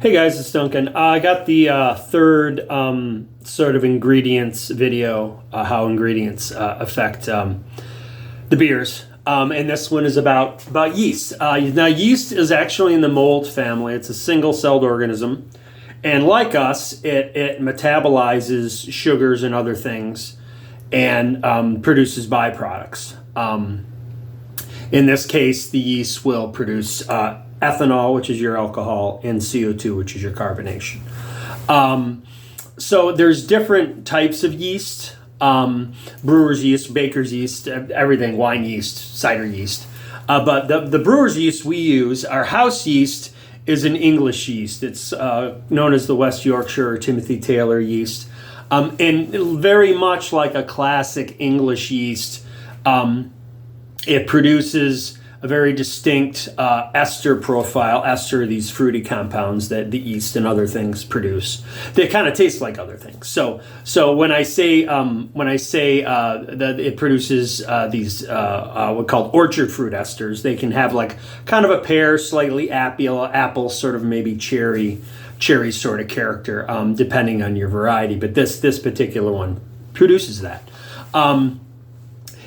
Hey guys, it's Duncan. I got the third sort of ingredients video, how ingredients affect the beers. And this one is about yeast. Now, yeast is actually in the mold family. It's a single-celled organism. And like us, it metabolizes sugars and other things and produces byproducts. In this case, the yeast will produce ethanol, which is your alcohol, and CO2, which is your carbonation. So there's different types of yeast, brewer's yeast, baker's yeast, everything, wine yeast, cider yeast. But the brewer's yeast we use, our house yeast, is an English yeast. It's known as the West Yorkshire or Timothy Taylor yeast. And very much like a classic English yeast, it produces a very distinct ester profile. Ester are these fruity compounds that the yeast and other things produce. They kind of taste like other things. So when I say that it produces these what called orchard fruit esters, they can have like kind of a pear, slightly apple, sort of maybe cherry sort of character, depending on your variety. But this particular one produces that.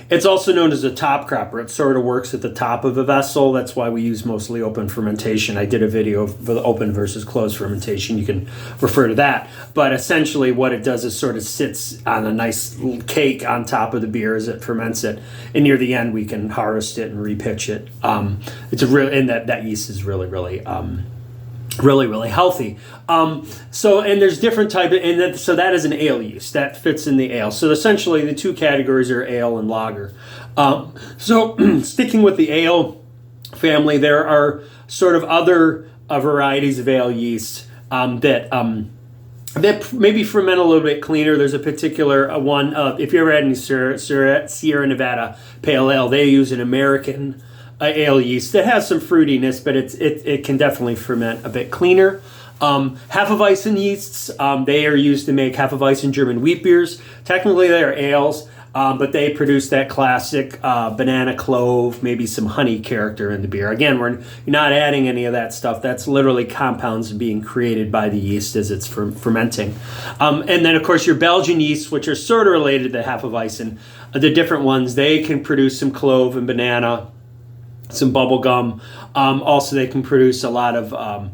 It's also known as a top cropper. It sort of works at the top of a vessel. That's why we use mostly open fermentation. I did a video for the open versus closed fermentation. You can refer to that. But essentially what it does is sort of sits on a nice little cake on top of the beer as it ferments it. And near the end, we can harvest it and repitch it. It's a real, and that yeast is really healthy. And there's different type of, so that is an ale yeast that fits in the ale. So essentially the two categories are ale and lager. So sticking with the ale family, there are sort of other varieties of ale yeast that maybe ferment a little bit cleaner. There's a particular one, if you ever had any Sierra Nevada Pale Ale, they use an American ale yeast that has some fruitiness, but it can definitely ferment a bit cleaner. Hefeweizen yeasts, they are used to make Hefeweizen German wheat beers. Technically they are ales, but they produce that classic banana clove, maybe some honey character in the beer. Again, you're not adding any of that stuff. That's literally compounds being created by the yeast as it's fermenting. And then of course your Belgian yeasts, which are sort of related to Hefeweizen, the different ones, they can produce some clove and banana, some bubble gum. Also, they can produce a lot of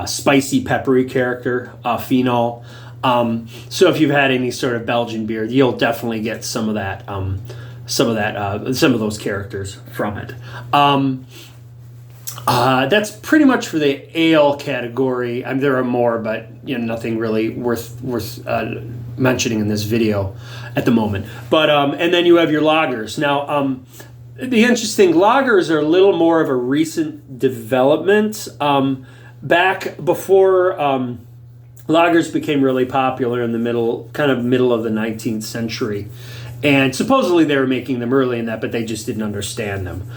spicy, peppery character, phenol. So if you've had any sort of Belgian beer, you'll definitely get some of those characters from it. That's pretty much for the ale category. There are more, but nothing really worth mentioning in this video at the moment. But and then you have your lagers. Now, the interesting lagers are a little more of a recent development. Back before lagers became really popular in the middle of the 19th century. And supposedly they were making them early in that, but they just didn't understand them.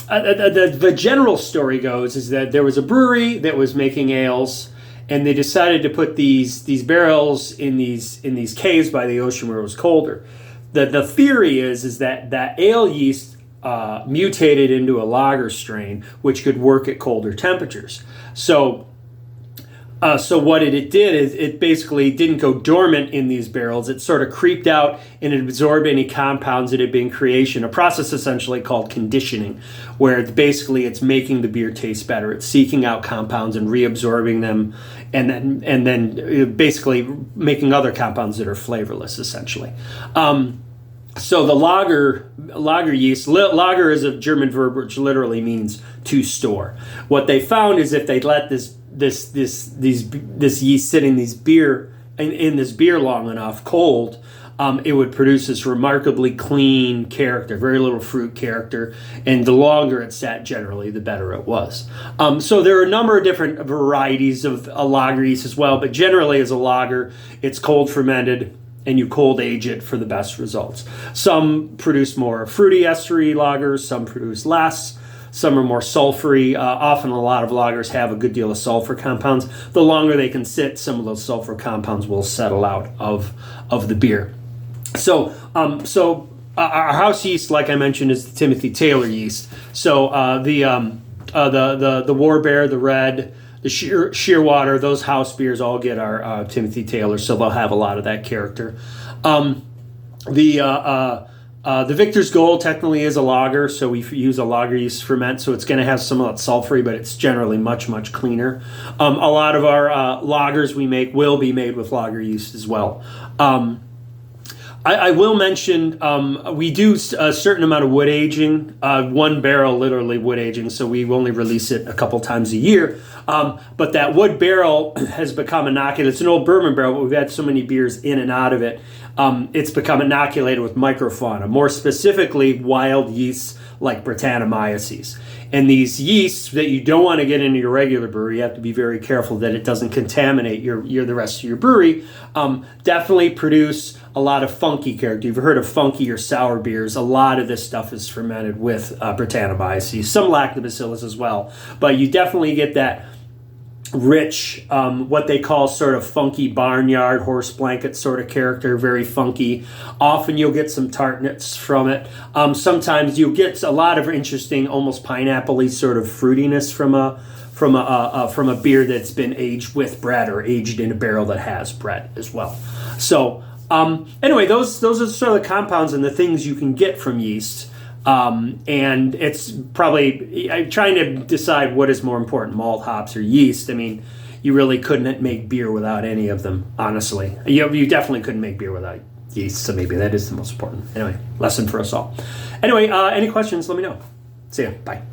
The general story goes is that there was a brewery that was making ales, and they decided to put these barrels in these caves by the ocean where it was colder. The theory is that ale yeast mutated into a lager strain, which could work at colder temperatures. So what it did is it basically didn't go dormant in these barrels. It sort of creeped out and it absorbed any compounds that had been creation, a process essentially called conditioning, where it's making the beer taste better. It's seeking out compounds and reabsorbing them, and then basically making other compounds that are flavorless, essentially. So the lager yeast, lager is a German verb which literally means to store. What they found is if they let this yeast sit in this beer long enough, cold, it would produce this remarkably clean character, very little fruit character, and the longer it sat, generally, the better it was. So there are a number of different varieties of a lager yeast as well, but generally as a lager, it's cold fermented, and you cold age it for the best results. Some produce more fruity estery lagers, some produce less. Some are more sulfury. Often a lot of lagers have a good deal of sulfur compounds. The longer they can sit, some of those sulfur compounds will settle out of the beer. So our house yeast, like I mentioned, is the Timothy Taylor yeast. So the War Bear, the red, the Shearwater, those house beers all get our Timothy Taylor, so they'll have a lot of that character. The Victor's Gold technically is a lager, so we use a lager yeast ferment, so it's going to have some of that sulfury, but it's generally much, much cleaner. A lot of our lagers we make will be made with lager yeast as well. I will mention we do a certain amount of wood aging, 1 barrel literally wood aging, so we only release it a couple times a year. But that wood barrel has become inoculated. It's an old bourbon barrel, but we've had so many beers in and out of it. It's become inoculated with microfauna, more specifically wild yeasts like Brettanomyces. And these yeasts that you don't want to get into your regular brewery, you have to be very careful that it doesn't contaminate the rest of your brewery, definitely produce a lot of funky character. You've heard of funky or sour beers. A lot of this stuff is fermented with Brettanomyces, some lactobacillus as well. But you definitely get that rich, what they call sort of funky barnyard, horse blanket sort of character, very funky. Often you'll get some tartness from it. Sometimes you'll get a lot of interesting, almost pineapple-y sort of fruitiness from a beer that's been aged with bread or aged in a barrel that has bread as well. So anyway, those are sort of the compounds and the things you can get from yeast. And it's probably, I'm trying to decide what is more important, malt, hops, or yeast. I mean, you really couldn't make beer without any of them, honestly. You definitely couldn't make beer without yeast, so maybe that is the most important. Anyway, lesson for us all. Anyway, any questions, let me know. See ya. Bye.